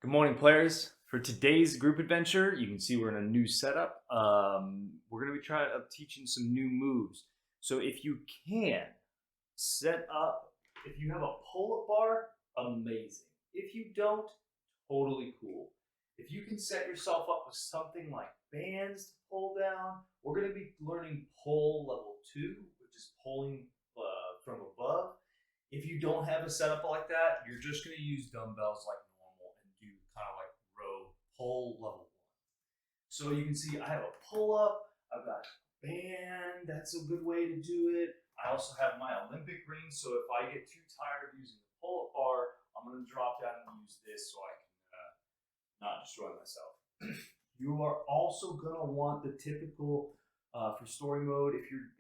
Good morning, players. For today's group adventure, you can see we're in a new setup. We're going to be teaching some new moves. So if you can set up, if you have a pull-up bar, amazing. If you don't, totally cool. If you can set yourself up with something like bands to pull down, we're going to be learning pull level 2, which is pulling from above. If you don't have a setup like that, you're just going to use dumbbells like normal and do kind of like row pull level 1. So you can see I have a pull up, I've got a band, that's a good way to do it. I also have my Olympic ring, so if I get too tired of using the pull up bar, I'm going to drop down and use this so I can not destroy myself. You are also going to want the typical for story mode, if you're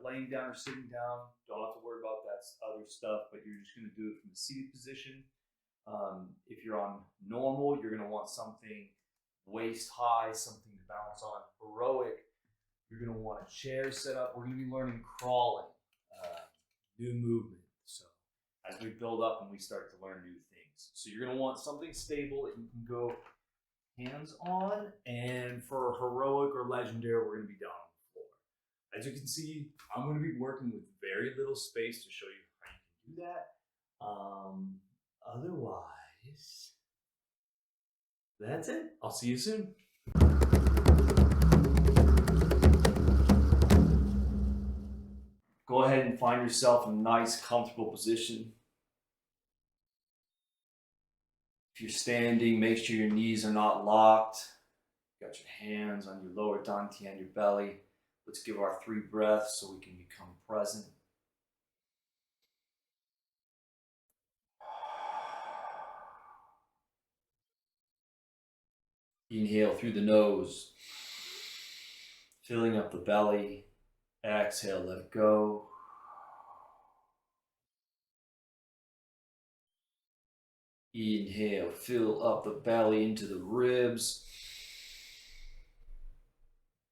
laying down or sitting down, don't have to worry about that other stuff, but you're just going to do it from the seated position. If you're on normal, you're going to want something waist high, something to bounce on. Heroic, you're going to want a chair set up. We're going to be learning crawling, new movement. So as we build up and we start to learn new things. So you're going to want something stable that you can go hands on. And for heroic or legendary, we're going to be down. As you can see, I'm going to be working with very little space to show you how you can do that. Otherwise, that's it. I'll see you soon. Go ahead and find yourself in a nice, comfortable position. If you're standing, make sure your knees are not locked. Got your hands on your lower dantian and your belly. Let's give our 3 breaths so we can become present. Inhale through the nose, filling up the belly. Exhale, let it go. Inhale, fill up the belly into the ribs.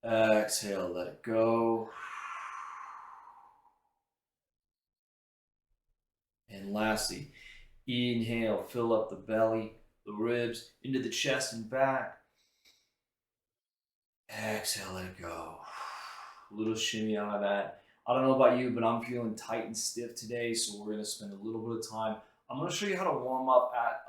Exhale, let it go. And lastly, inhale, fill up the belly, the ribs, into the chest and back. Exhale, let it go. A little shimmy out of that. I don't know about you, but I'm feeling tight and stiff today, so we're going to spend a little bit of time. I'm going to show you how to warm up at,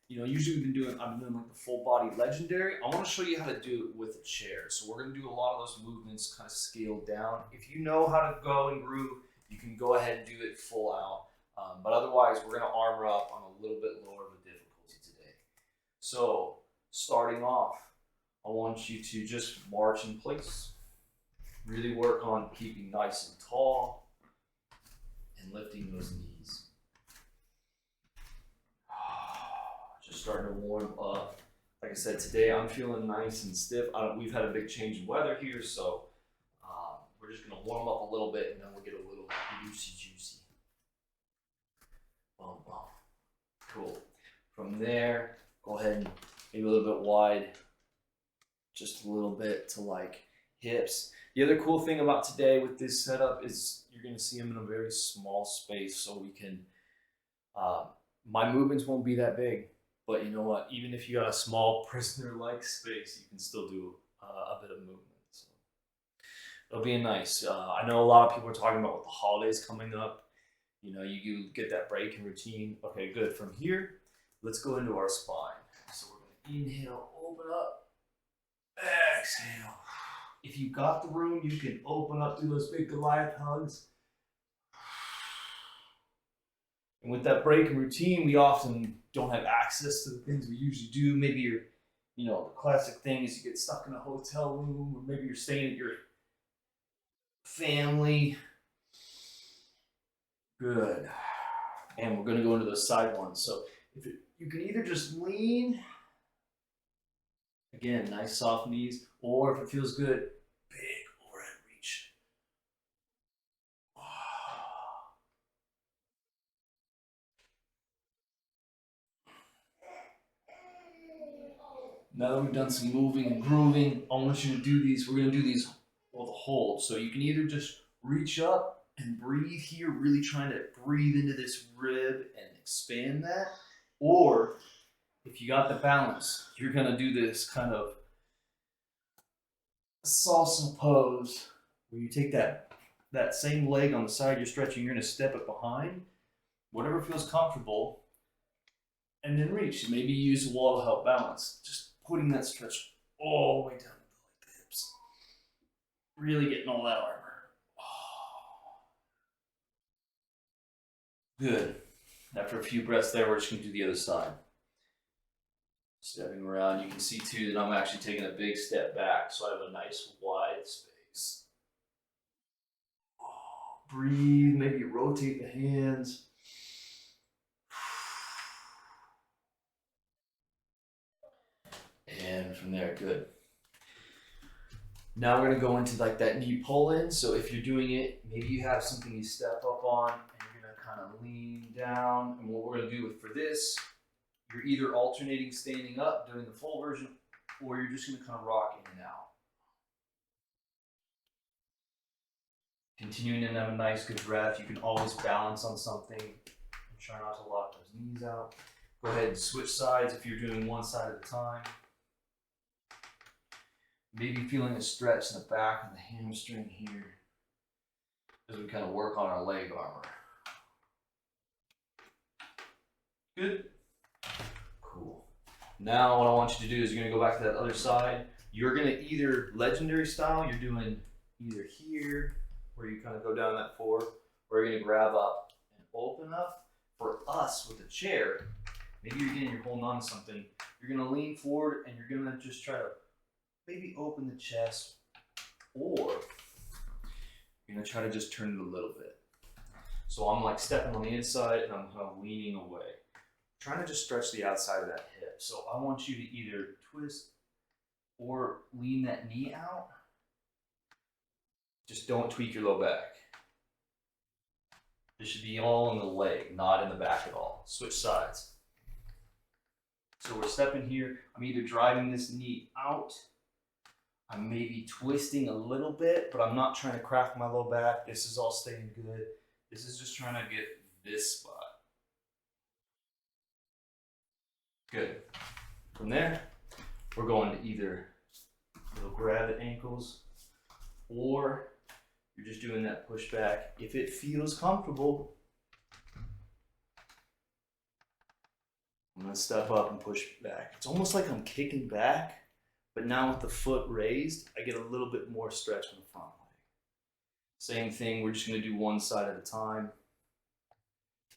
usually I've been doing like the full body legendary. I want to show you how to do it with a chair. So we're going to do a lot of those movements kind of scaled down. If you know how to go and groove, you can go ahead and do it full out. But otherwise, we're going to armor up on a little bit lower of a difficulty today. So starting off, I want you to just march in place. Really work on keeping nice and tall and lifting those knees. Just starting to warm up. Like I said, today I'm feeling nice and stiff. We've had a big change in weather here, so we're just going to warm up a little bit and then we'll get a little juicy. Boom, boom. Cool. From there, go ahead and maybe a little bit wide. Just a little bit to like hips. The other cool thing about today with this setup is you're going to see them in a very small space, so we can, my movements won't be that big, but you know what, even if you got a small prisoner-like space, you can still do a bit of movement. So it'll be nice. I know a lot of people are talking about with the holidays coming up, you get that break in routine. Okay, good. From here, let's go into our spine. So we're going to inhale, open up, exhale. If you got the room, you can open up through those big Goliath hugs. And with that break in routine, we often don't have access to the things we usually do. Maybe you're, the classic thing is you get stuck in a hotel room, or maybe you're staying at your family. Good. And we're going to go into those side ones. So you can either just lean, again, nice soft knees, or if it feels good, big overhead reach. Now that we've done some moving and grooving, I want you to do these. We're going to do these with a hold. So you can either just reach up and breathe here, really trying to breathe into this rib and expand that, or if you got the balance, you're gonna do this kind of salsa pose where you take that same leg on the side you're stretching, you're gonna step it behind, whatever feels comfortable, and then reach. Maybe use a wall to help balance. Just putting that stretch all the way down to the hips. Really getting all that armor. Good. After a few breaths there, we're just gonna do the other side. Stepping around, you can see too that I'm actually taking a big step back, so I have a nice wide space. Breathe, maybe rotate the hands. And from there, good. Now we're gonna go into like that knee pull in. So if you're doing it, maybe you have something you step up on and you're gonna kind of lean down. And what we're gonna do for this, you're either alternating standing up, doing the full version, or you're just gonna kind of rock in and out. Continuing to have a nice good breath. You can always balance on something and try not to lock those knees out. Go ahead and switch sides if you're doing one side at a time. Maybe feeling a stretch in the back of the hamstring here as we kind of work on our leg armor. Good. Cool. Now what I want you to do is you're going to go back to that other side. You're going to either legendary style, you're doing either here where you kind of go down that forward, or you're going to grab up and open up. For us with the chair, maybe you're holding on to something. You're going to lean forward and you're going to just try to maybe open the chest, or you're gonna try to just turn it a little bit. So I'm like stepping on the inside and I'm kind of leaning away. Trying to just stretch the outside of that hip. So I want you to either twist or lean that knee out. Just don't tweak your low back. This should be all in the leg, not in the back at all. Switch sides. So we're stepping here. I'm either driving this knee out, I'm maybe twisting a little bit, but I'm not trying to crack my low back. This is all staying good. This is just trying to get this spot. Good. From there, we're going to either grab the ankles, or you're just doing that push back. If it feels comfortable, I'm gonna step up and push back. It's almost like I'm kicking back, but now with the foot raised, I get a little bit more stretch on the front leg. Same thing, we're just gonna do one side at a time.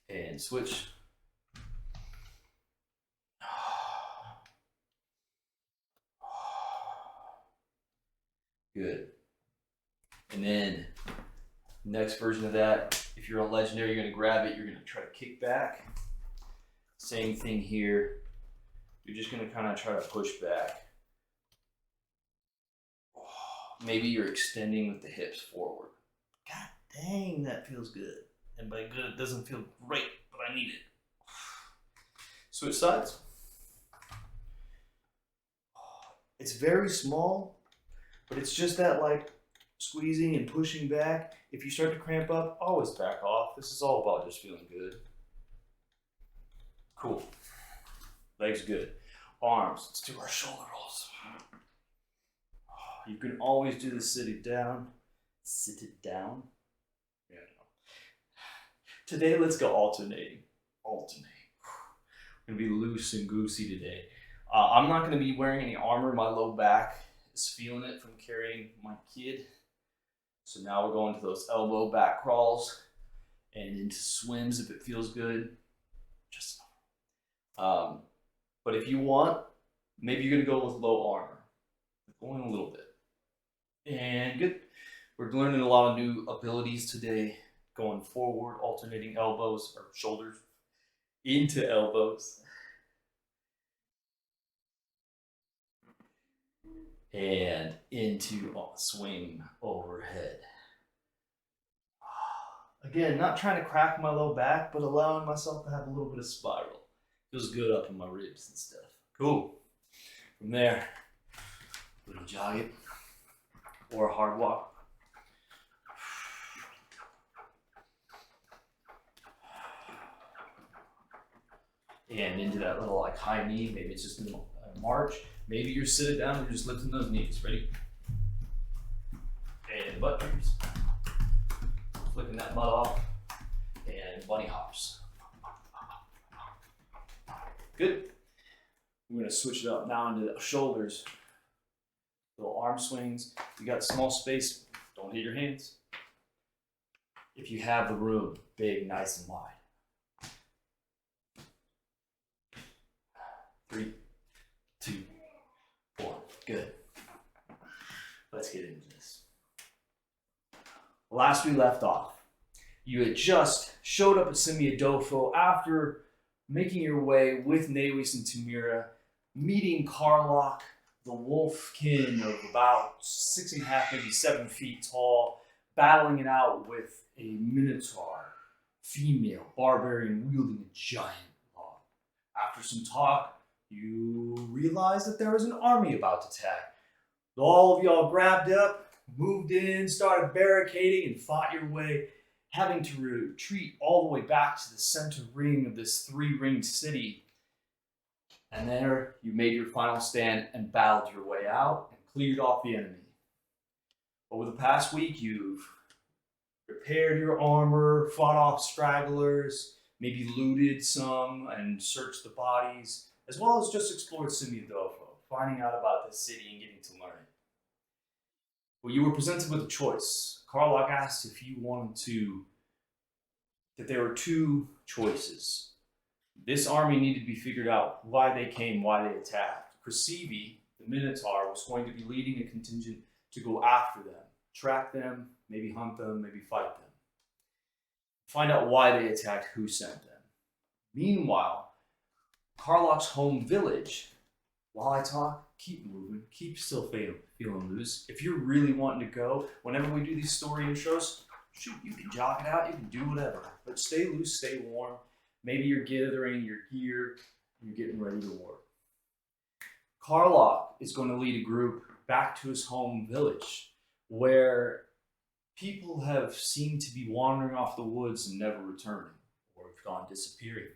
And switch. Good. And then, next version of that, if you're on legendary, you're gonna grab it, you're gonna try to kick back. Same thing here. You're just gonna kind of try to push back. Maybe you're extending with the hips forward. God dang, that feels good. And by good, it doesn't feel great, but I need it. Switch sides. It's very small, but it's just that like squeezing and pushing back. If you start to cramp up, always back off. This is all about just feeling good. Cool. Legs good. Arms. Let's do our shoulder rolls. You can always do the sit it down. Sit it down. Yeah, no. Today, let's go alternating. Alternate. We're gonna be loose and goosey today. I'm not gonna be wearing any armor. My low back is feeling it from carrying my kid. So now we're going to those elbow back crawls and into swims if it feels good. Just but if you want, maybe you're gonna go with low armor. Going a little bit. And good. We're learning a lot of new abilities today. Going forward, alternating elbows or shoulders into elbows. And into swing overhead. Again, not trying to crack my low back, but allowing myself to have a little bit of spiral. Feels good up in my ribs and stuff. Cool. From there, little jog it or a hard walk. and into that little like high knee. Maybe it's just a march. Maybe you're sitting down and you're just lifting those knees. Ready? And butt triggers. Flicking that butt off. And bunny hops. Good. We're going to switch it up now into the shoulders. Little arm swings. You got small space. Don't hit your hands. If you have the room, big, nice, and wide. 3, 2, 1. Good. Let's get into this. Last we left off, you had just showed up at Simi-Adofo after making your way with Naois and Tamira, meeting Karlach, the Wolf-kin of about 6.5, maybe 7 feet tall, battling it out with a Minotaur female barbarian wielding a giant log. After some talk, you realized that there was an army about to attack. All of y'all grabbed up, moved in, started barricading, and fought your way, having to retreat all the way back to the center ring of this 3-ringed city. And there you made your final stand and battled your way out and cleared off the enemy. Over the past week, you've repaired your armor, fought off stragglers, maybe looted some and searched the bodies, as well as just explored Simi-Adofo, finding out about this city and getting to learn it. Well, you were presented with a choice. Karlach asked if you wanted to, that there were 2 choices. This army needed to be figured out why they came, why they attacked. Kraseevi, the Minotaur, was going to be leading a contingent to go after them, track them, maybe hunt them, maybe fight them. Find out why they attacked, who sent them. Meanwhile, Karlach's home village, while I talk, keep moving, keep still feeling loose. If you're really wanting to go, whenever we do these story intros, shoot, you can jog it out, you can do whatever. But stay loose, stay warm. Maybe you're gathering your gear and you're getting ready to work. Karlach is going to lead a group back to his home village where people have seemed to be wandering off the woods and never returning or have gone disappearing.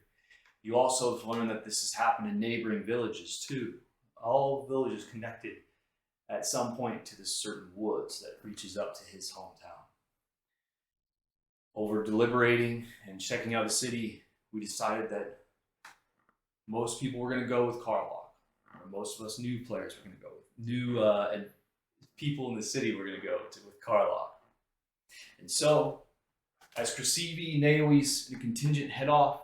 You also have learned that this has happened in neighboring villages too. All villages connected at some point to this certain woods that reaches up to his hometown. Over deliberating and checking out the city, we decided that most people were going to go with Karlach, or most of us new players were going to go with and people in the city were going to go with Karlach. And so, as Kraseevi, Naois, and the contingent head off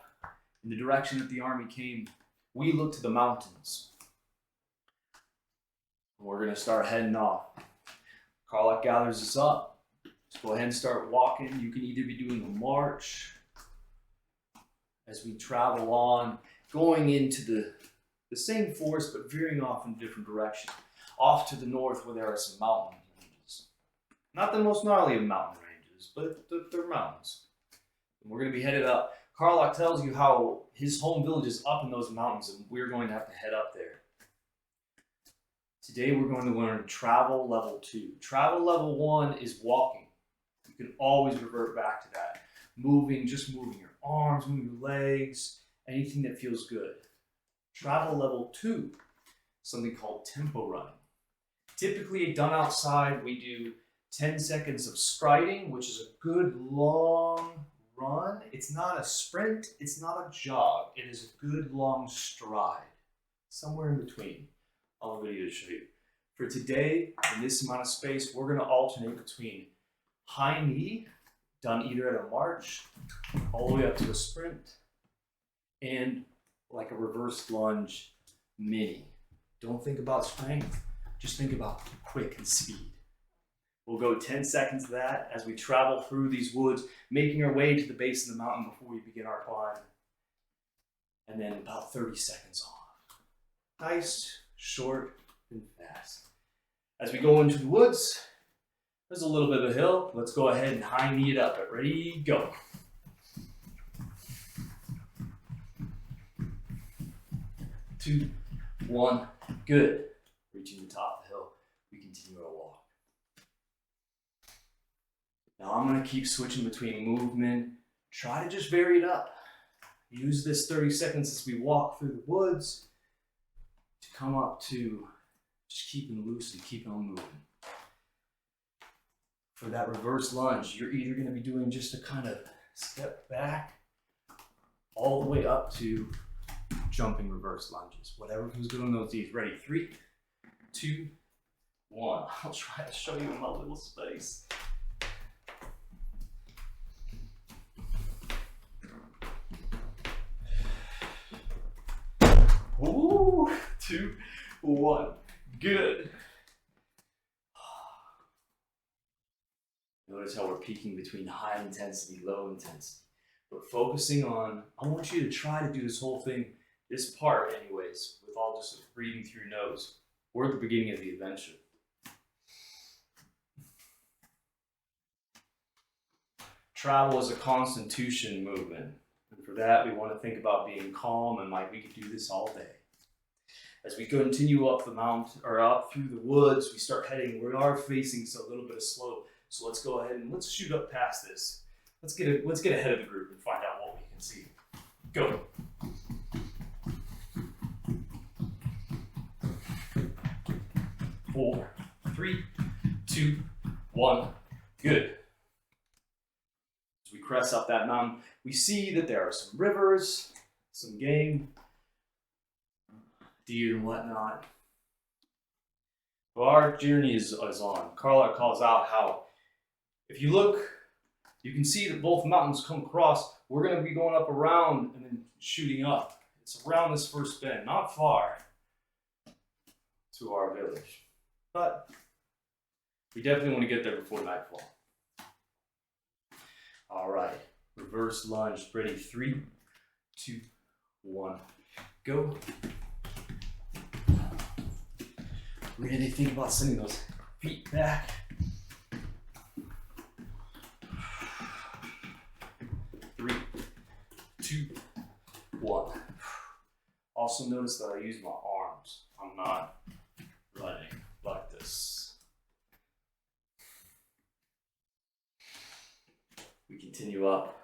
in the direction that the army came, we look to the mountains. We're going to start heading off. Karlach gathers us up. Let's go ahead and start walking. You can either be doing a march as we travel on, going into the same forest but veering off in a different direction. Off to the north where there are some mountain ranges. Not the most gnarly of mountain ranges, but they're mountains. And we're going to be headed up. Karlach tells you how his home village is up in those mountains and we're going to have to head up there. Today we're going to learn Travel Level 2. Travel Level 1 is walking. You can always revert back to that. Just moving your arms, moving your legs, anything that feels good. Travel Level 2, something called tempo running. Typically done outside, we do 10 seconds of striding, which is a good long run. It's not a sprint, it's not a jog. It is a good long stride, somewhere in between. I'll have a video to show you. For today, in this amount of space, we're going to alternate between high knee, done either at a march, all the way up to a sprint, and like a reverse lunge mini. Don't think about strength, just think about quick and speed. We'll go 10 seconds of that as we travel through these woods, making our way to the base of the mountain before we begin our climb. And then about 30 seconds off. Nice, short, and fast. As we go into the woods, there's a little bit of a hill. Let's go ahead and high knee it up. Ready, go. Two, one, good. Reaching the top of the hill, we continue our walk. Now I'm going to keep switching between movement. Try to just vary it up. Use this 30 seconds as we walk through the woods to come up to just keeping loose and keeping on moving. For that reverse lunge, you're either going to be doing just a kind of step back all the way up to jumping reverse lunges. Whatever feels good on those knees. Ready? 3, 2, 1. I'll try to show you in my little space. Ooh, 2, 1. Good. Notice how we're peaking between high intensity, low intensity. But focusing on, I want you to try to do this whole thing, this part anyways, with all just breathing through your nose. We're at the beginning of the adventure. Travel is a constitution movement. And for that, we want to think about being calm, and like we could do this all day. As we continue up the mountain, or up through the woods, we start heading, we are facing a little bit of slope. So let's go ahead and let's shoot up past this. Let's get ahead of the group and find out what we can see. Go. Four, 3, 2, 1. Good. As we crest up that mountain, we see that there are some rivers, some game, deer and whatnot. Well, our journey is on. Carla calls out how, if you look, you can see that both mountains come across. We're going to be going up around and then shooting up. It's around this first bend, not far to our village. But we definitely want to get there before nightfall. All right, reverse lunge. Ready? 3, 2, 1, go. Really think about sending those feet back. 3, 2, 1. Also notice that I use my arms. I'm not running like this. We continue up.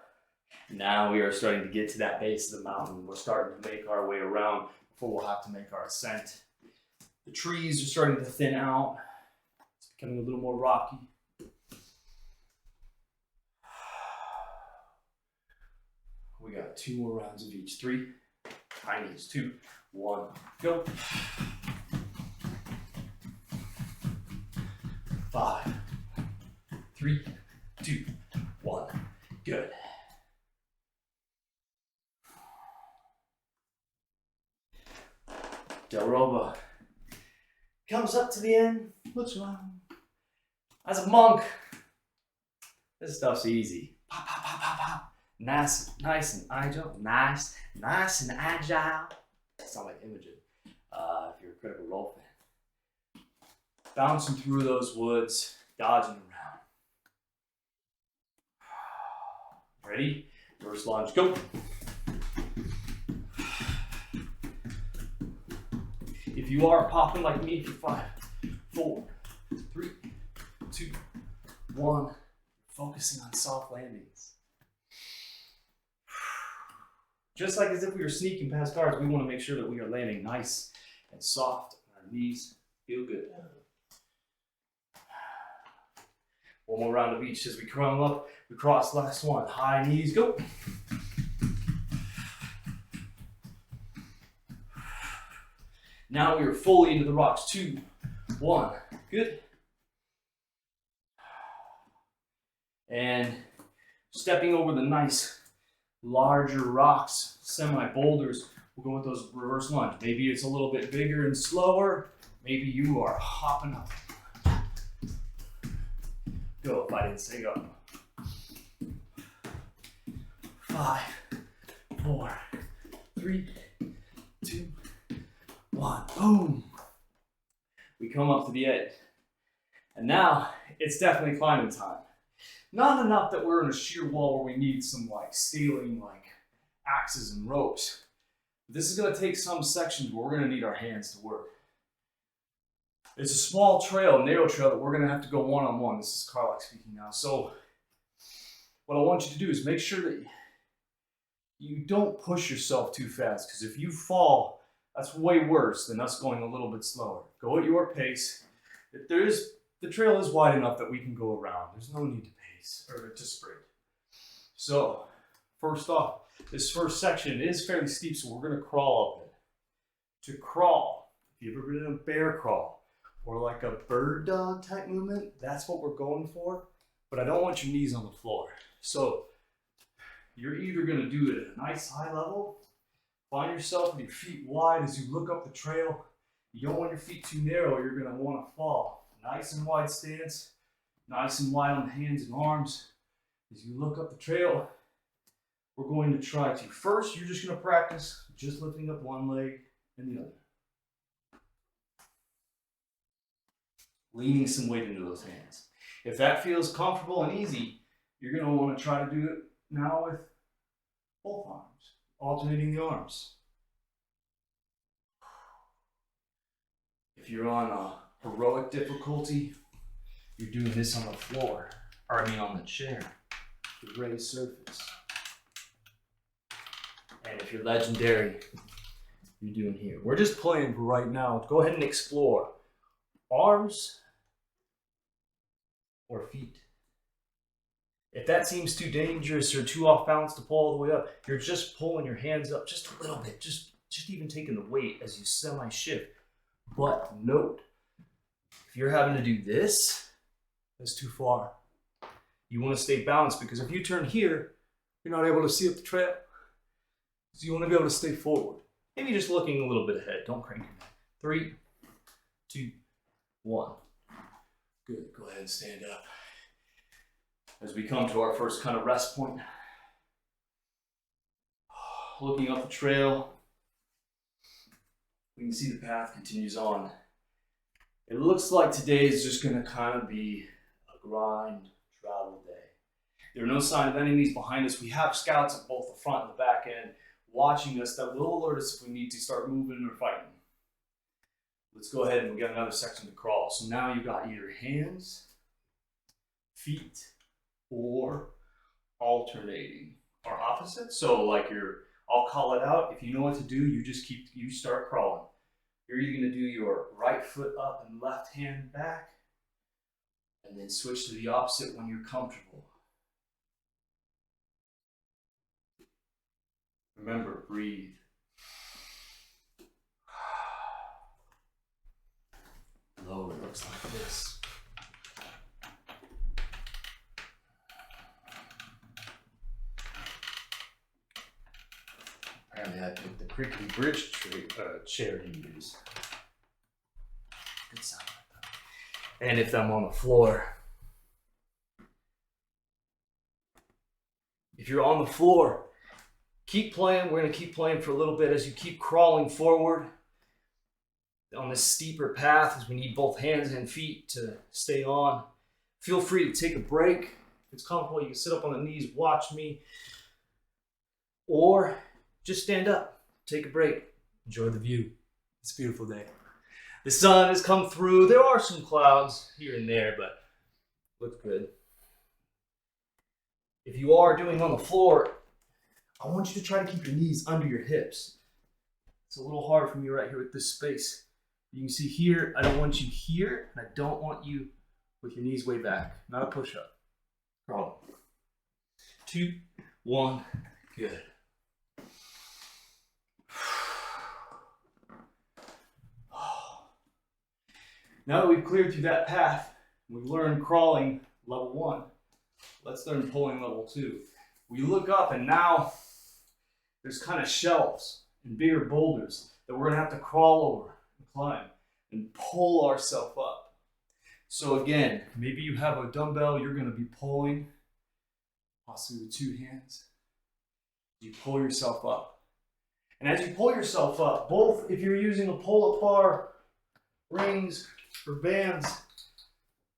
Now we are starting to get to that base of the mountain. We're starting to make our way around before we'll have to make our ascent. The trees are starting to thin out. It's becoming a little more rocky. We got 2 more rounds of each. 3, high knees. 2, 1, go. 5, 3, 2, 1, good. Del Roba comes up to the end, looks around. As a monk, this stuff's easy. Pop, pop, pop, pop, pop. Nice and agile. Nice and agile. Sound like Imogen, if you're a Critical Role fan. Bouncing through those woods, dodging around. Ready? Reverse lunge, go. If you are popping like me for 5, 4, 3, 2, 1, focusing on soft landings. Just like as if we were sneaking past guards, we want to make sure that we are landing nice and soft. Our knees feel good. One more round of each as we climb up. We cross last one. High knees, go. Now we are fully into the rocks. 2, 1, good. And stepping over the nice larger rocks, semi-boulders, we'll go with those reverse lunge. Maybe it's a little bit bigger and slower. Maybe you are hopping up. Go if I didn't say go. 5, 4, 3, 2, 1. Boom. We come up to the edge. And now it's definitely climbing time. Not enough that we're in a sheer wall where we need some like scaling like axes and ropes. This is going to take some sections where we're going to need our hands to work. It's a small trail, narrow trail that we're going to have to go one-on-one. This is Karlak speaking now. So what I want you to do is make sure that you don't push yourself too fast, because if you fall, that's way worse than us going a little bit slower. Go at your pace. If the trail is wide enough that we can go around. There's no need to pace or to sprint. So, first off, this first section is fairly steep, so we're going to crawl up it. To crawl, if you've ever been in a bear crawl or like a bird dog type movement, that's what we're going for. But I don't want your knees on the floor. So, you're either going to do it at a nice high level, find yourself with your feet wide as you look up the trail. You don't want your feet too narrow, you're going to want to fall. Nice and wide stance, nice and wide on the hands and arms. As you look up the trail, we're going to try to, first you're just going to practice just lifting up one leg and the other. Leaning some weight into those hands. If that feels comfortable and easy, you're going to want to try to do it now with both arms, alternating the arms. If you're on a heroic difficulty, you're doing this on the floor, or I mean on the chair, the raised surface. And if you're legendary, you're doing here. We're just playing for right now. Go ahead and explore. Arms or feet. If that seems too dangerous or too off balance to pull all the way up, you're just pulling your hands up just a little bit, just even taking the weight as you semi-shift. But note, if you're having to do this, that's too far. You want to stay balanced, because if you turn here, you're not able to see up the trail. So you want to be able to stay forward. Maybe just looking a little bit ahead. Don't crank your neck. 3, 2, 1. Good. Go ahead and stand up. As we come to our first kind of rest point, looking up the trail, we can see the path continues on. It looks like today is just going to kind of be a grind travel day. There are no sign of enemies behind us. We have scouts at both the front and the back end watching us that will alert us if we need to start moving or fighting. Let's go ahead and we got another section to crawl. So now you've got either hands, feet, or alternating or opposite. So like I'll call it out. If you know what to do, you start crawling. You're either going to do your right foot up and left hand back, and then switch to the opposite when you're comfortable. Remember, breathe. Lower looks like this. Apparently I picked the crickety bridge chair to use. Good sound like that. And if I'm on the floor, if you're on the floor, keep playing. We're going to keep playing for a little bit as you keep crawling forward on this steeper path, as we need both hands and feet to stay on. Feel free to take a break. If it's comfortable, you can sit up on the knees, watch me, or just stand up, take a break, enjoy the view. It's a beautiful day. The sun has come through. There are some clouds here and there, but looks good. If you are doing on the floor, I want you to try to keep your knees under your hips. It's a little hard for me right here with this space. You can see here, I don't want you here, and I don't want you with your knees way back. Not a push-up. Crawl. 2, 1, good. Now that we've cleared through that path, we've learned crawling level 1. Let's learn pulling level 2. We look up and now there's kind of shelves and bigger boulders that we're gonna have to crawl over and climb and pull ourselves up. So again, maybe you have a dumbbell you're gonna be pulling, possibly with 2 hands. You pull yourself up. And as you pull yourself up, both if you're using a pull-up bar, rings, or bands,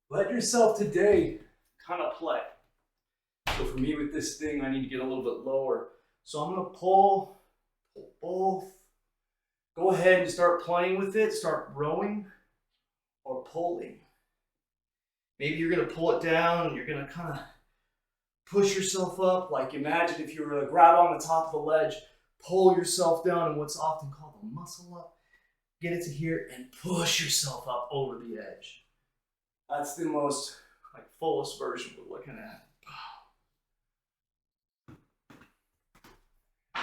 let yourself today kind of play. So for me with this thing, I need to get a little bit lower. So I'm gonna pull both. Go ahead and start playing with it. Start rowing or pulling. Maybe you're gonna pull it down and you're gonna kind of push yourself up. Like imagine if you were to grab on the top of the ledge, pull yourself down in what's often called a muscle up. Get it to here and push yourself up over the edge. That's the most like fullest version we're looking at.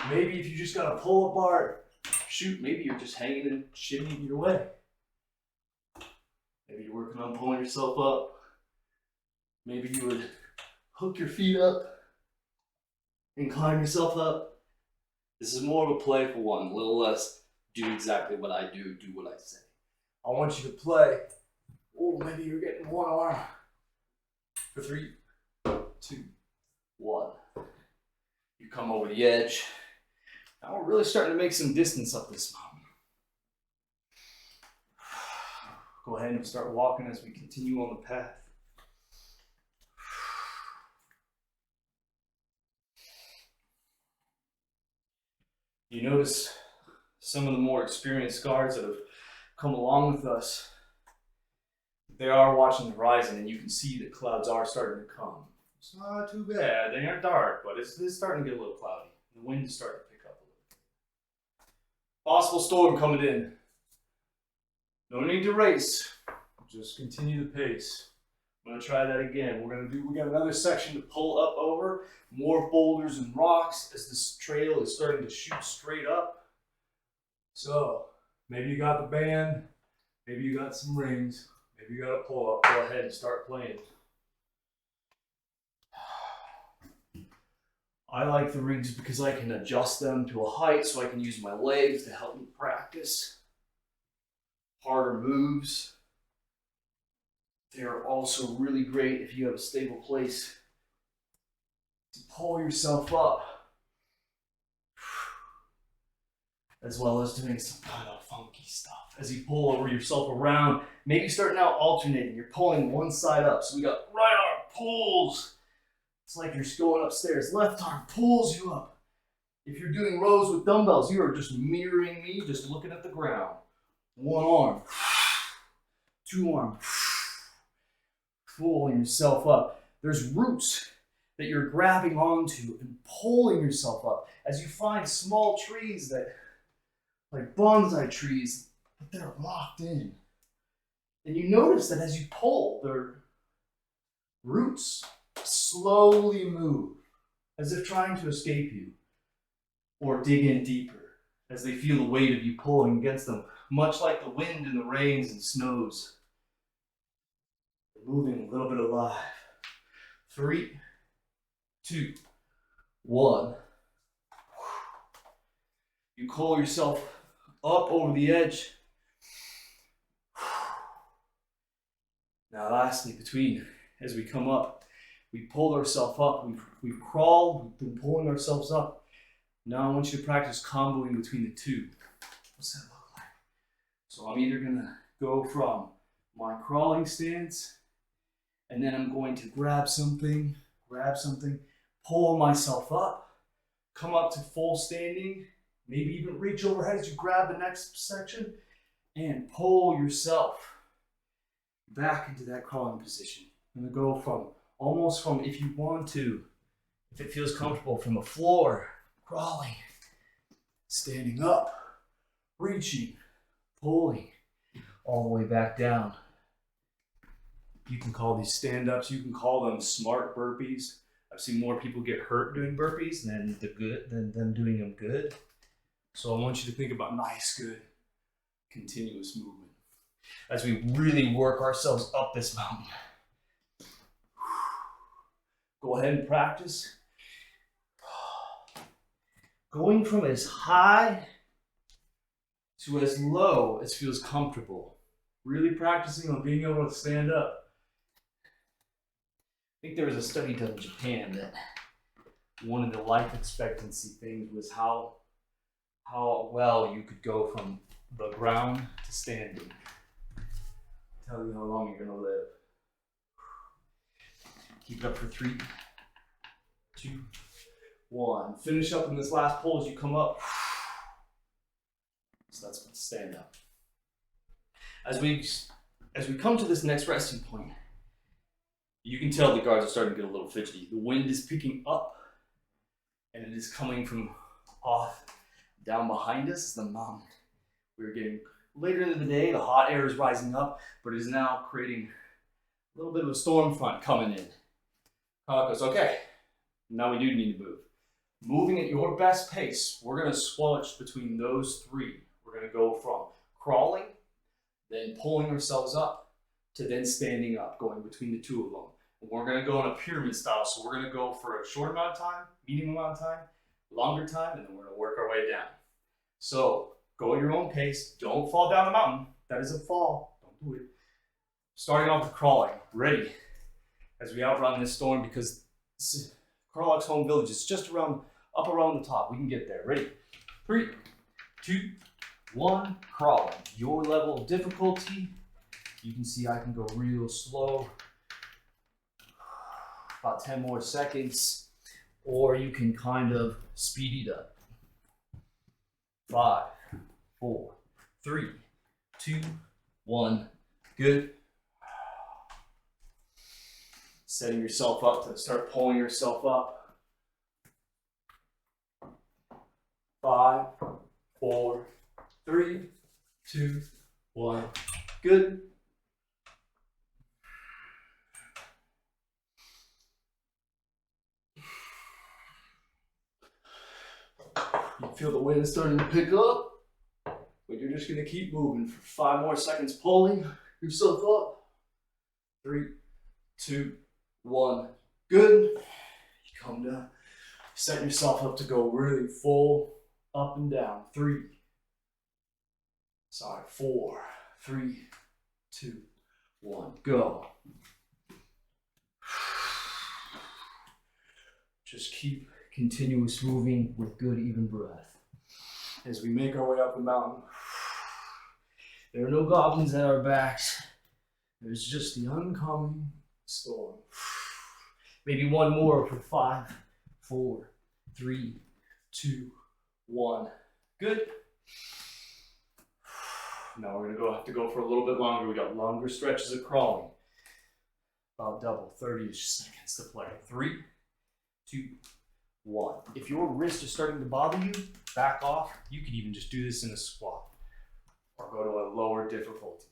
Maybe if you just got a pull-up bar, shoot, maybe you're just hanging and shimmying your way. Maybe you're working on pulling yourself up. Maybe you would hook your feet up and climb yourself up. This is more of a playful one, a little less do exactly what I do what I say. I want you to play. Oh, maybe you're getting one arm. For 3, 2, 1. You come over the edge. Now we're really starting to make some distance up this mountain. Go ahead and start walking as we continue on the path. You notice some of the more experienced guards that have come along with us, they are watching the horizon, and you can see that clouds are starting to come. It's not too bad. They aren't dark, but it's starting to get a little cloudy. The wind is starting to pick up a little. Possible storm coming in. No need to race. Just continue the pace. I'm going to try that again. We got another section to pull up over. More boulders and rocks as this trail is starting to shoot straight up. So, maybe you got the band. Maybe you got some rings. Maybe you got a pull up. Go ahead and start playing. I like the rings because I can adjust them to a height so I can use my legs to help me practice harder moves. They are also really great if you have a stable place to pull yourself up, as well as doing some kind of funky stuff. As you pull over yourself around, maybe starting out alternating. You're pulling one side up. So we got right arm pulls. It's like you're going upstairs. Left arm pulls you up. If you're doing rows with dumbbells, you are just mirroring me, just looking at the ground. One arm, 2 arms, pulling yourself up. There's roots that you're grabbing onto and pulling yourself up as you find small trees that, like bonsai trees, but they're locked in. And you notice that as you pull, their roots slowly move as if trying to escape you or dig in deeper as they feel the weight of you pulling against them, much like the wind in the rains and snows. They're moving a little bit alive. 3, 2, 1. You call yourself up over the edge. Now lastly, as we come up, we pull ourselves up, we've crawled, we've been pulling ourselves up. Now I want you to practice comboing between the two. What's that look like? So I'm either gonna go from my crawling stance, and then I'm going to grab something, pull myself up, come up to full standing, maybe even reach overhead as you grab the next section, and pull yourself back into that crawling position. I'm gonna go from, if you want to, if it feels comfortable, from the floor, crawling, standing up, reaching, pulling, all the way back down. You can call these stand-ups, you can call them smart burpees. I've seen more people get hurt doing burpees than them doing them good. So I want you to think about nice, good, continuous movement as we really work ourselves up this mountain. Go ahead and practice going from as high to as low as feels comfortable. Really practicing on being able to stand up. I think there was a study done in Japan that one of the life expectancy things was how well you could go from the ground to standing. Tell you how long you're gonna live. Keep it up for 3, 2, 1. Finish up in this last pull as you come up. So that's stand up. As we come to this next resting point, You can tell the guards are starting to get a little fidgety. The wind is picking up, and it is coming from off down behind us, the mountain. We're getting later into the day, the hot air is rising up, but it is now creating a little bit of a storm front coming in. Goes, okay, now we do need to move. Moving at your best pace, we're going to switch between those three. We're going to go from crawling, then pulling ourselves up, to then standing up, going between the two of them. And we're going to go in a pyramid style, so we're going to go for a short amount of time, medium amount of time, longer time, and then we're going to work our way down. So go at your own pace. Don't fall down the mountain. That is a fall. Don't do it. Starting off with crawling. Ready as we outrun this storm, because Warlock's home village is just up around the top. We can get there. Ready? 3, 2, 1. Crawling. Your level of difficulty. You can see I can go real slow. About 10 more seconds. Or you can kind of speed it up. 5, 4, 3, 2, 1. Good. Setting yourself up to start pulling yourself up. 5, 4, 3, 2, 1. Good. You feel the wind starting to pick up, but you're just going to keep moving for 5 more seconds, pulling yourself up. 3, 2, 1. Good. You come down. Set yourself up to go really full up and down. 4, 3, 2, 1. Go. Just keep continuous moving with good even breath. As we make our way up the mountain, there are no goblins at our backs. There's just the oncoming storm. Maybe one more for 5, 4, 3, 2, 1. Good. Now we're gonna have to go for a little bit longer. We got longer stretches of crawling. About double, 30-ish seconds to play. 3, 2, 1. If your wrist is starting to bother you, back off. You could even just do this in a squat or go to a lower difficulty.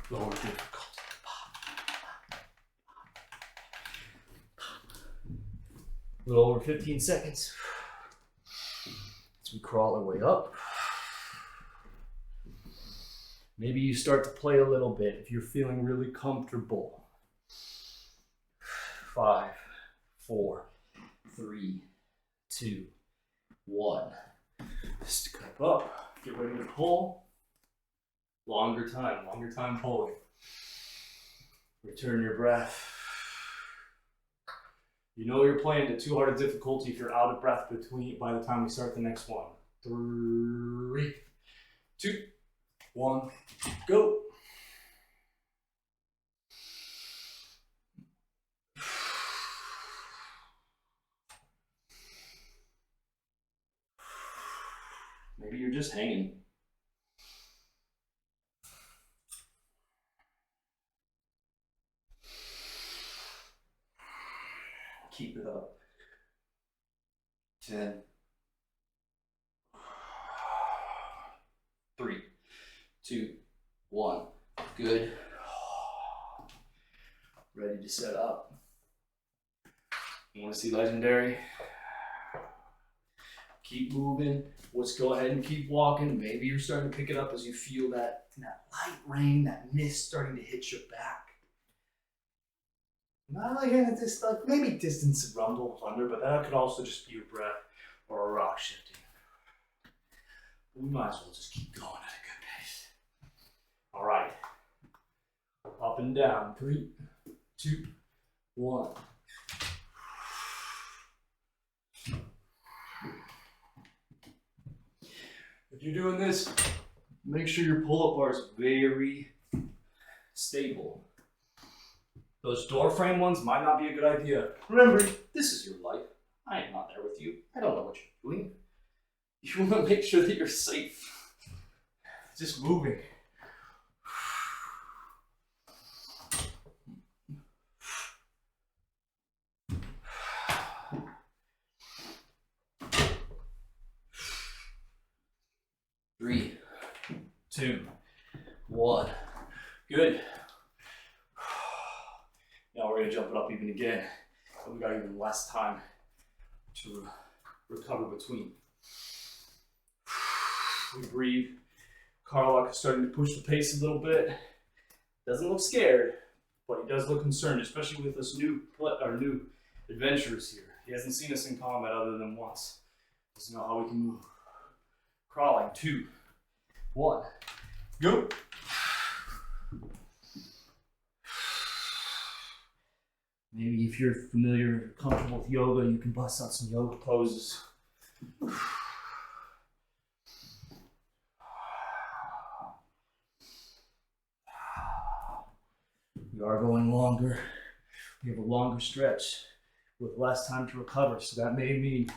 Lower difficulty. A little over 15 seconds as we crawl our way up. Maybe you start to play a little bit if you're feeling really comfortable. 5, 4, 3, 2, 1. Step up. Get ready to pull. Longer time pulling. Return your breath. You know you're playing to too hard a difficulty if you're out of breath by the time we start the next one. 3, 2, 1, go. Maybe you're just hanging. Keep it up. 10. 3, 2, 1. Good. Ready to set up. You want to see legendary? Keep moving. Let's go ahead and keep walking. Maybe you're starting to pick it up as you feel that light rain, that mist starting to hit your back. Not like this, like maybe distance and rumble, thunder, but that could also just be your breath or a rock shifting. We might as well just keep going at a good pace. All right. Up and down. 3, 2, 1. If you're doing this, make sure your pull-up bar is very stable. Those door frame ones might not be a good idea. Remember, this is your life. I am not there with you. I don't know what you're doing. You want to make sure that you're safe. Just moving. 1. Good. Now we're gonna jump it up even again. And we got even less time to recover between. We breathe. Warlock is starting to push the pace a little bit. Doesn't look scared, but he does look concerned, especially with this new adventurers here. He hasn't seen us in combat other than once. Doesn't know how we can move. Crawling. 2, 1, go. Maybe if you're familiar, comfortable with yoga, you can bust out some yoga poses. We are going longer. We have a longer stretch with less time to recover, so that may mean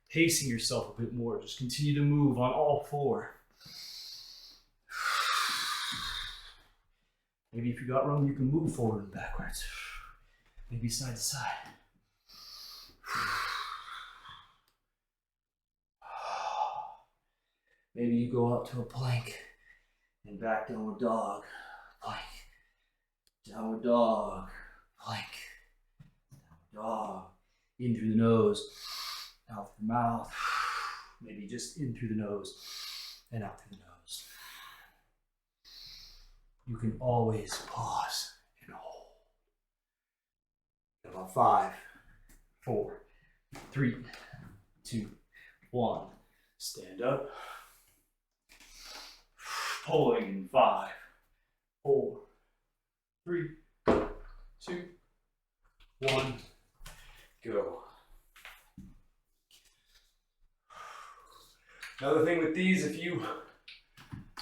pacing yourself a bit more. Just continue to move on all 4. Maybe if you got room, you can move forward and backwards. Maybe side to side. Maybe you go out to a plank and back downward dog, plank, downward dog, plank, downward dog, in through the nose, out through the mouth, maybe just in through the nose and out through the nose. You can always pause and hold. About 5, 4, 3, 2, 1. Stand up. Pulling in 5, 4, 3, 2, 1. Go. Another thing with these, if you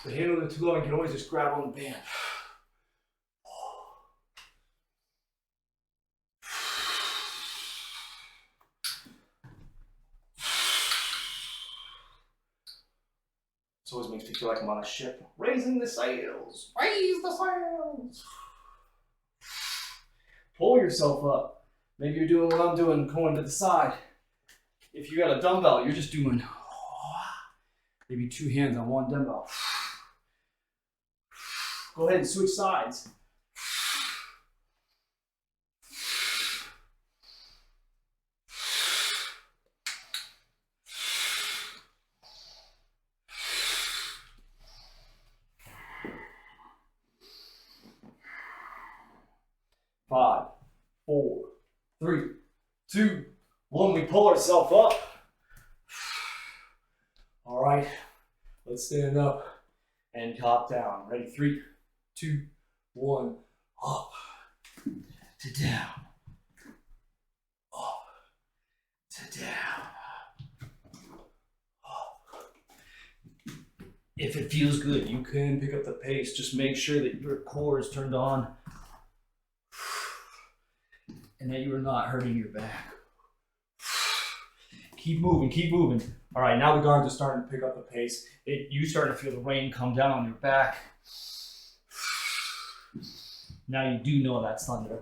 handle them too long, you can always just grab on the band. This always makes me feel like I'm on a ship. Raising the sails! Raise the sails! Pull yourself up. Maybe you're doing what I'm doing, going to the side. If you got a dumbbell, you're just doing maybe 2 hands on 1 dumbbell. Go ahead and switch sides. Five, 4, 3, 2, 1. We pull ourselves up. All right, let's stand up and top down. Ready? 3, 2, 1. Up to down. Up to down. Up. If it feels good, you can pick up the pace. Just make sure that your core is turned on and that you are not hurting your back. Keep moving, keep moving. All right, now the guards are starting to pick up the pace. You starting to feel the rain come down on your back. Now you do know that's thunder.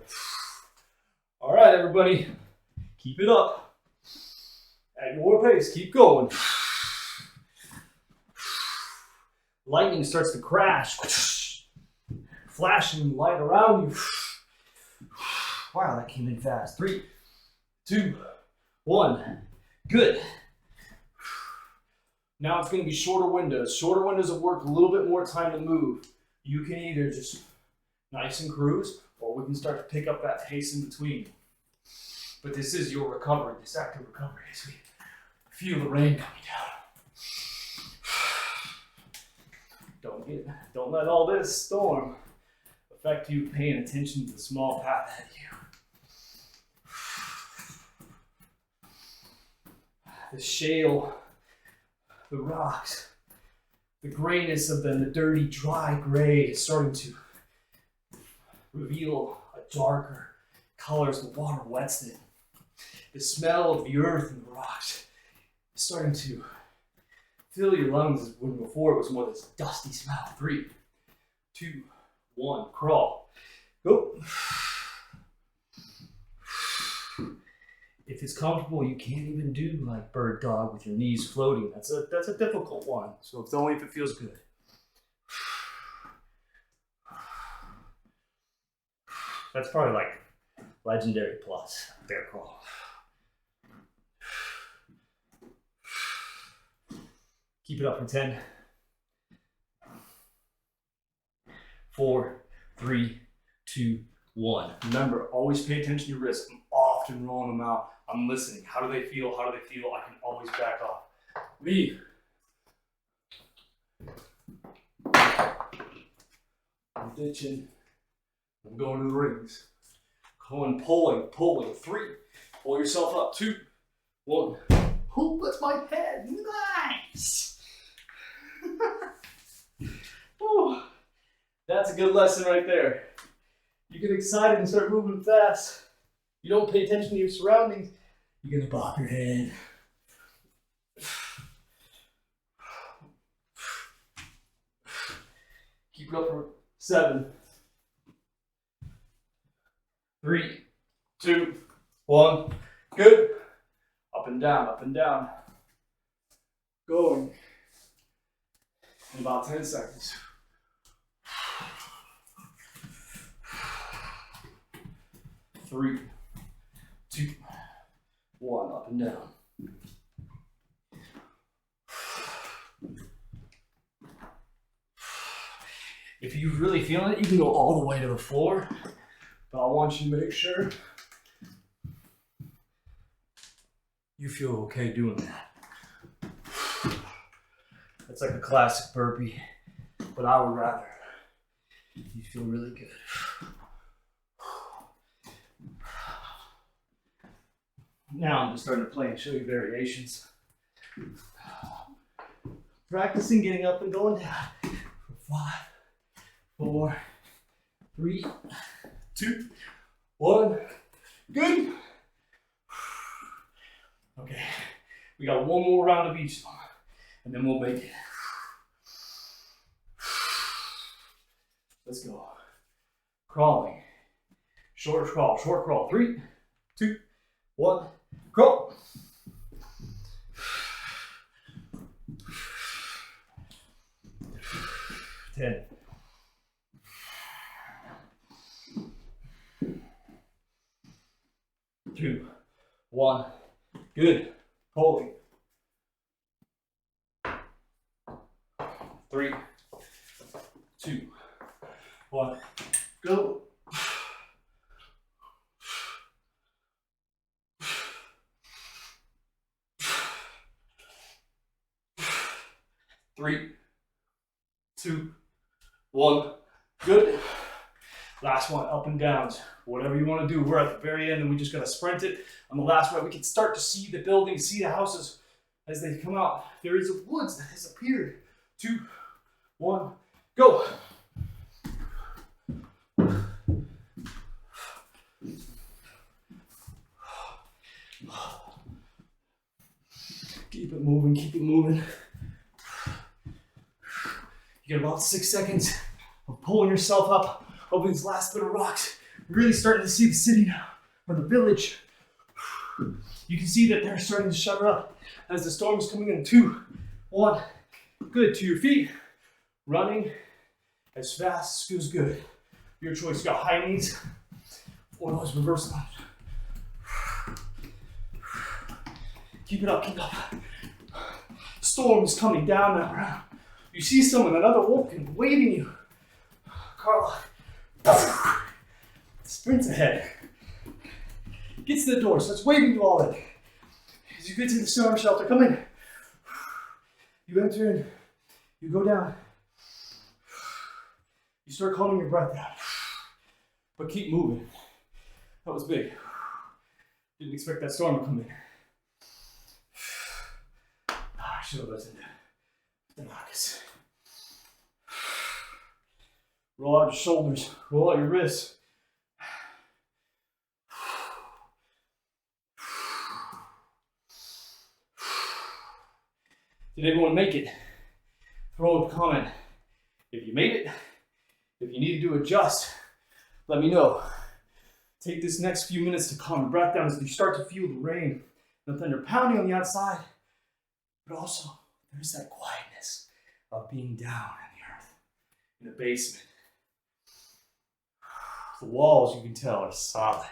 All right, everybody, keep it up. At your pace, keep going. Lightning starts to crash. Flashing light around you. Wow, that came in fast. 3, 2, 1. Good. Now it's going to be shorter windows. Shorter windows have worked a little bit more time to move. You can either just nice and cruise, or we can start to pick up that pace in between. But this is your recovery, this active recovery, as we feel the rain coming down. Don't let all this storm affect you paying attention to the small path ahead of you. The shale, the rocks, the grayness of them, the dirty, dry gray is starting to reveal a darker color as the water wets it. The smell of the earth and the rocks is starting to fill your lungs when before it was more this dusty smell. 3, 2, 1, crawl. Go. If it's comfortable, you can't even do like bird dog with your knees floating. That's a difficult one. So it's only if it feels good. That's probably like legendary plus. Bear crawl. Keep it up for 10. 4, 3, 2, 1. Remember, always pay attention to your wrists. I'm often rolling them out. I'm listening. How do they feel? How do they feel? I can always back off. Leave. I'm ditching. I'm going to the rings. Going, pulling. 3. Pull yourself up. 2, 1. Oh, that's my head. Nice. Oh, that's a good lesson right there. You get excited and start moving fast. You don't pay attention to your surroundings. You're gonna bop your head. Keep it up for 7. 3, 2, 1. Good. Up and down, up and down. Going. In about 10 seconds. 3, 2, 1. Up and down. If you're really feeling it, you can go all the way to the floor. But I want you to make sure you feel okay doing that. It's like a classic burpee, but I would rather you feel really good. Now I'm just starting to play and show you variations. Practicing getting up and going down. 5, 4, 3, 2, 1. Good. Okay, we got one more round of each one, and then we'll make it. Let's go. Crawling. Short crawl. 3, 2, 1. Crawl. Ten. 2, 1. Good. Pulling. 3, 2, 1. Go. 3, 2, 1. Good. Last one, up and downs. Whatever you want to do. We're at the very end and we just got to sprint it. On the last rep, we can start to see the buildings, see the houses as they come out. There is a woods that has appeared. 2, 1, go. Keep it moving, keep it moving. You get about 6 seconds of pulling yourself up over these last bit of rocks. Really starting to see the city now, or the village. You can see that they're starting to shut up as the storm is coming in. 2, 1, good. To your feet, running as fast as feels good. Your choice. You got high knees or those reverse lunge. Keep it up, keep it up. Storm is coming down that round. You see someone, another Wolf-kin waving you. Carla sprints ahead. Gets to the door, starts waving you all in. As you get to the storm shelter, come in. You enter in, you go down. You start calming your breath down. But keep moving. That was big. Didn't expect that storm to come in. I should have listened to Naois. Roll out your shoulders, roll out your wrists. Did everyone make it? Throw a comment. If you made it, if you needed to adjust, let me know. Take this next few minutes to calm your breath down as you start to feel the rain and the thunder pounding on the outside. But also, there's that quietness of being down in the earth, in the basement. The walls, you can tell, are solid.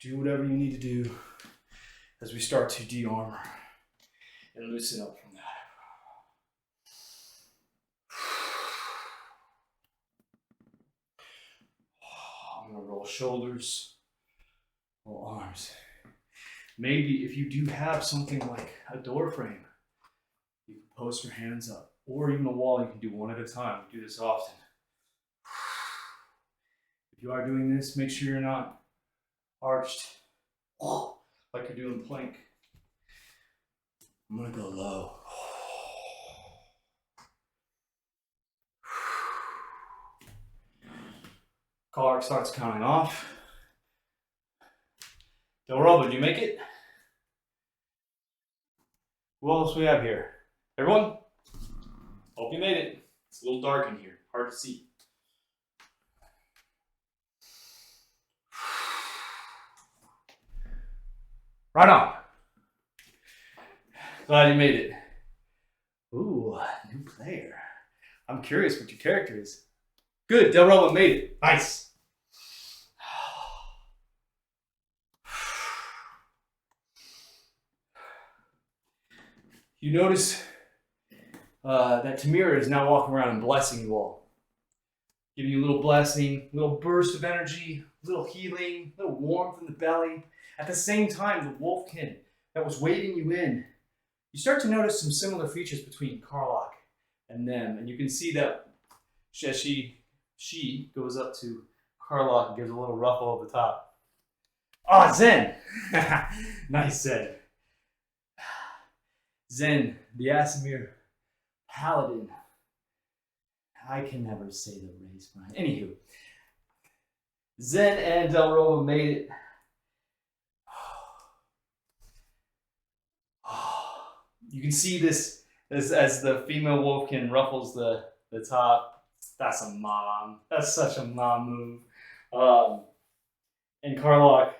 Do whatever you need to do as we start to de-armor and loosen up from that. I'm gonna roll shoulders, roll arms. Maybe if you do have something like a door frame, you can post your hands up, or even a wall, you can do one at a time. We do this often. If you are doing this, make sure you're not arched like you're doing plank. I'm gonna go low. Clark starts counting off. Del Robo, did you make it? Who else we have here? Everyone? Hope you made it. It's a little dark in here, hard to see. Right on. Glad you made it. Ooh, new player. I'm curious what your character is. Good, Del Robo made it. Nice. You notice that Tamira is now walking around and blessing you all. Giving you a little blessing, a little burst of energy, a little healing, a little warmth in the belly. At the same time, the Wolf-kin that was waving you in, you start to notice some similar features between Karlach and them. And you can see that she goes up to Karlach and gives a little ruffle over the top. Ah, Zen! Nice Zen. Zen, the Asimir Paladin. I can never say the race, Brian. Anywho, Zen and Del Robo made it. You can see this as the female Wolf-kin ruffles the top. That's a mom. That's such a mom move. And Karlach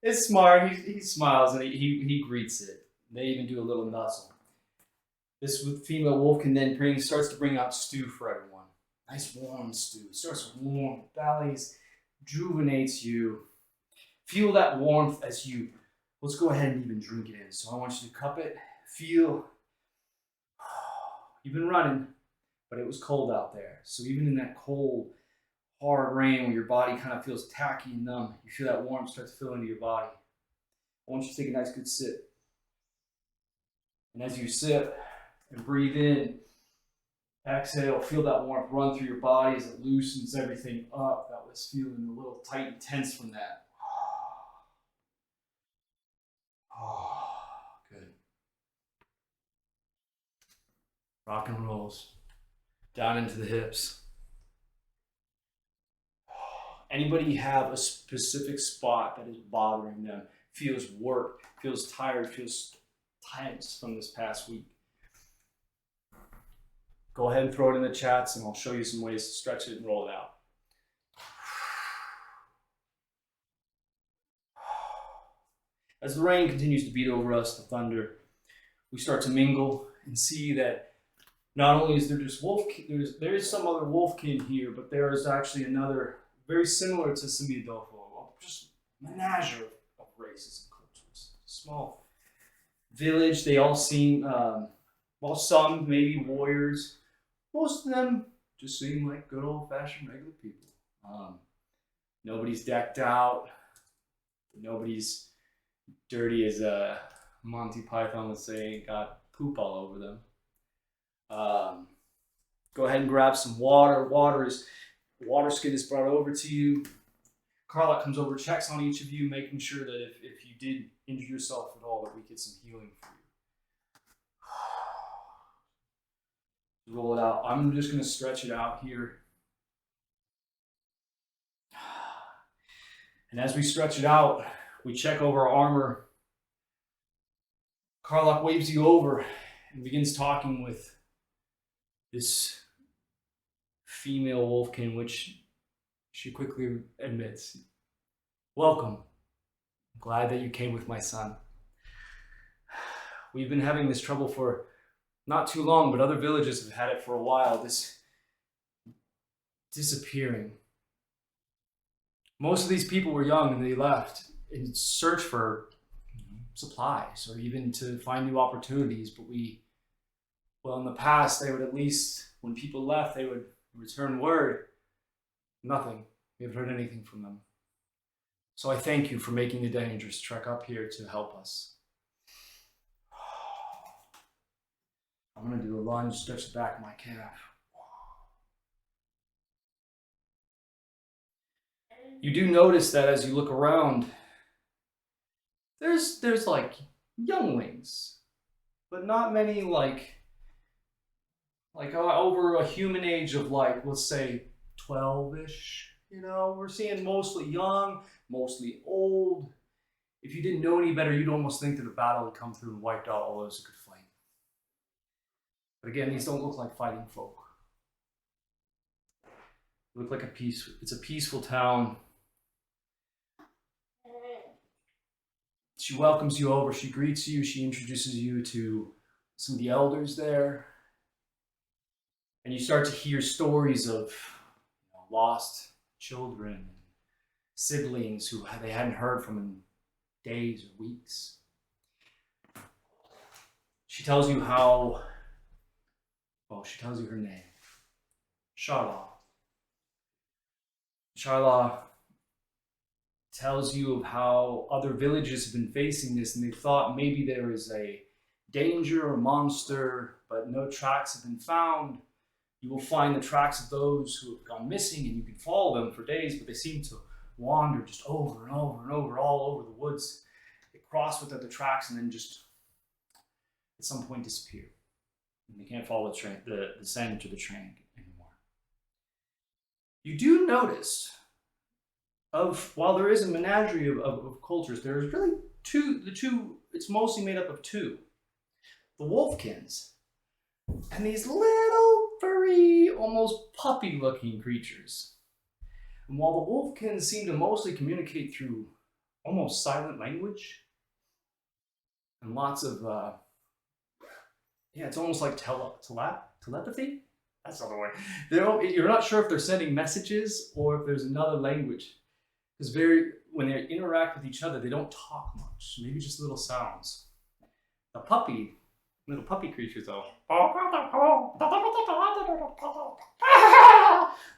is smart. He smiles and he greets it. They even do a little nuzzle. This female Wolf-kin then starts to bring out stew for everyone. Nice warm stew. It starts with warm bellies, rejuvenates you. Feel that warmth as you, let's go ahead and even drink it in. So I want you to cup it. Feel, you've been running, but it was cold out there. So even in that cold, hard rain where your body kind of feels tacky and numb, you feel that warmth start to fill into your body. I want you to take a nice good sip. And as you sip and breathe in, exhale, feel that warmth run through your body as it loosens everything up that was feeling a little tight and tense from that. Good. Rock and rolls down into the hips. Anybody have a specific spot that is bothering them, feels worked, feels tired, feels tense from this past week? Go ahead and throw it in the chats and I'll show you some ways to stretch it and roll it out. As the rain continues to beat over us, the thunder, we start to mingle and see that not only is there just there is some other Wolf-kin here, but there is actually another very similar to Simi-Adofo, just menagerie of races and cultures. Small village, they all seem, well, some maybe warriors, most of them just seem like good old-fashioned regular people. Nobody's decked out, nobody's dirty as Monty Python would say, got poop all over them. Go ahead and grab some water. Water skin is brought over to you. Karlach comes over, checks on each of you, making sure that if you did injure yourself at all, that we get some healing for you. Roll it out. I'm just going to stretch it out here. And as we stretch it out, we check over our armor. Karlach waves you over and begins talking with this female Wolf-kin, which she quickly admits. Welcome. I'm glad that you came with my son. We've been having this trouble for not too long, but other villages have had it for a while, this disappearing. Most of these people were young and they left in search for supplies or even to find new opportunities, but well, in the past, they would at least, when people left, they would return word. Nothing. We haven't heard anything from them. So I thank you for making the dangerous trek up here to help us. I'm going to do a lunge, stretch the back of my calf. You do notice that as you look around, there's like younglings, but not many like over a human age of like, let's say 12-ish. You know, we're seeing mostly young, mostly old. If you didn't know any better, you'd almost think that a battle had come through and wiped out all those who could fight. But again, these don't look like fighting folk. They look like it's a peaceful town. She welcomes you over, she greets you, she introduces you to some of the elders there. And you start to hear stories of lost children and siblings who they hadn't heard from in days or weeks. She tells you she tells you her name. Sharla. Sharla tells you of how other villages have been facing this and they thought maybe there is a danger or monster, but no tracks have been found. You will find the tracks of those who have gone missing and you can follow them for days, but they seem to wander just over and over and over all over the woods. They cross with other tracks and then just at some point disappear. And they can't follow the descent to the train anymore. You do notice while there is a menagerie of cultures, there's really it's mostly made up of two. The Wolf-kins and these little furry, almost puppy-looking creatures. And while the Wolf-kins seem to mostly communicate through almost silent language and lots of, it's almost like telepathy? That's not the word. You're not sure if they're sending messages or if there's another language. Because when they interact with each other, they don't talk much, maybe just little sounds. Little puppy creatures though,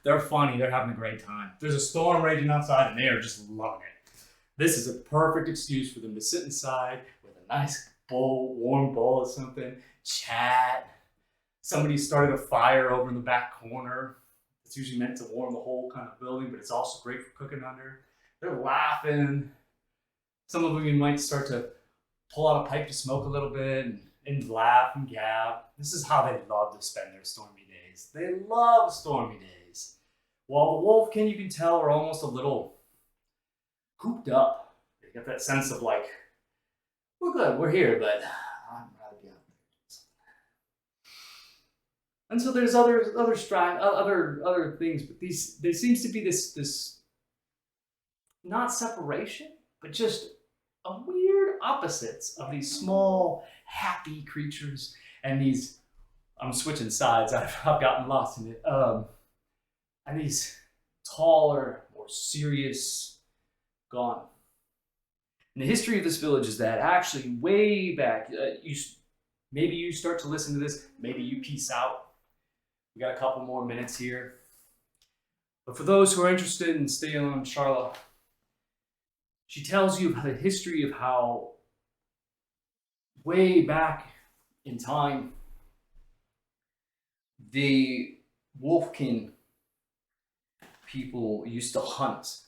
they're funny, they're having a great time. There's a storm raging outside and they are just loving it. This is a perfect excuse for them to sit inside with a nice warm bowl of something, chat. Somebody started a fire over in the back corner. It's usually meant to warm the whole kind of building, but it's also great for cooking under. They're laughing. Some of them you might start to pull out a pipe to smoke a little bit and laugh and gab. This is how they love to spend their stormy days. They love stormy days. While the Wolf-kin, you can tell, are almost a little cooped up. They get that sense of like, we're good, we're here, but I'd rather be out there. And so there's other things, but there seems to be this not separation, but just a weird opposites of these small, happy creatures and these, I'm switching sides, I've gotten lost in it, and these taller, more serious, gone. And the history of this village is that actually way back, maybe you start to listen to this, maybe you peace out. We got a couple more minutes here. But for those who are interested in staying on Sharla, she tells you about the history of how way back in time, the Wolf-kin people used to hunt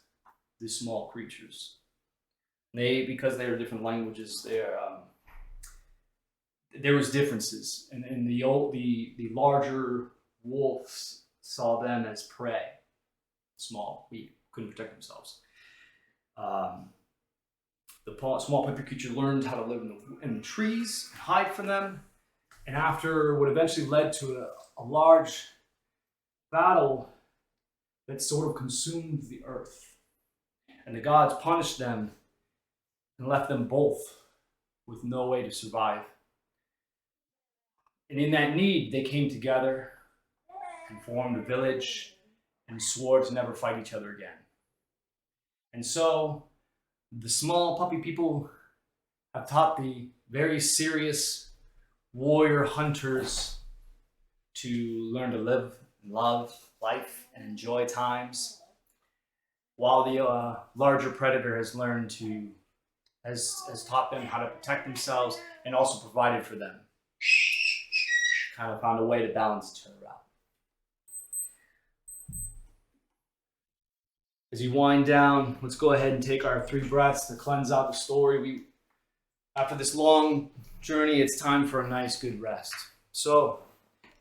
these small creatures. Because they were different languages, there was differences, and the larger wolves saw them as prey. Small, weak, couldn't protect themselves. The small puppy creature learned how to live in the trees and hide from them, and after what eventually led to a large battle that sort of consumed the earth, and the gods punished them and left them both with no way to survive. And in that need, they came together and formed a village and swore to never fight each other again. And so the small puppy people have taught the very serious warrior hunters to learn to live and love life and enjoy times, while the larger predator has learned to, has taught them how to protect themselves and also provided for them. Kind of found a way to balance each other out. As you wind down, let's go ahead and take our 3 breaths to cleanse out the story. After this long journey, it's time for a nice, good rest. So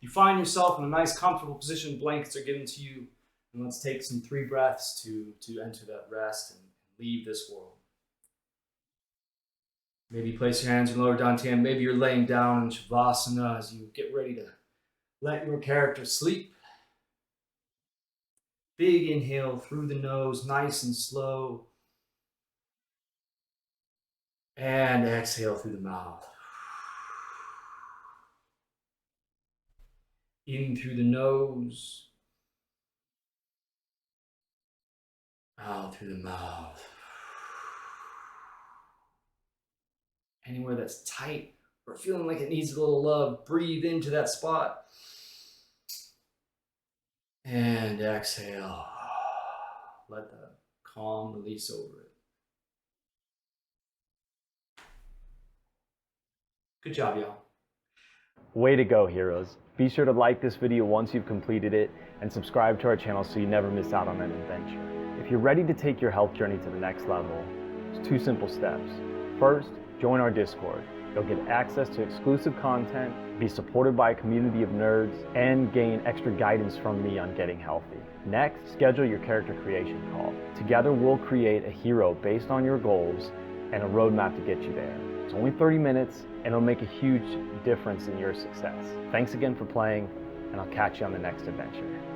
you find yourself in a nice, comfortable position. Blankets are given to you. And let's take some 3 breaths to enter that rest and leave this world. Maybe place your hands in lower dantian. Maybe you're laying down in Shavasana as you get ready to let your character sleep. Big inhale through the nose, nice and slow. And exhale through the mouth. In through the nose. Out through the mouth. Anywhere that's tight or feeling like it needs a little love, breathe into that spot. And exhale. Let the calm release over it. Good job, y'all. Way to go, heroes. Be sure to like this video once you've completed it and subscribe to our channel so you never miss out on an adventure. If you're ready to take your health journey to the next level, it's 2 simple steps. First, join our Discord. You'll get access to exclusive content, be supported by a community of nerds, and gain extra guidance from me on getting healthy. Next, schedule your character creation call. Together, we'll create a hero based on your goals and a roadmap to get you there. It's only 30 minutes, and it'll make a huge difference in your success. Thanks again for playing, and I'll catch you on the next adventure.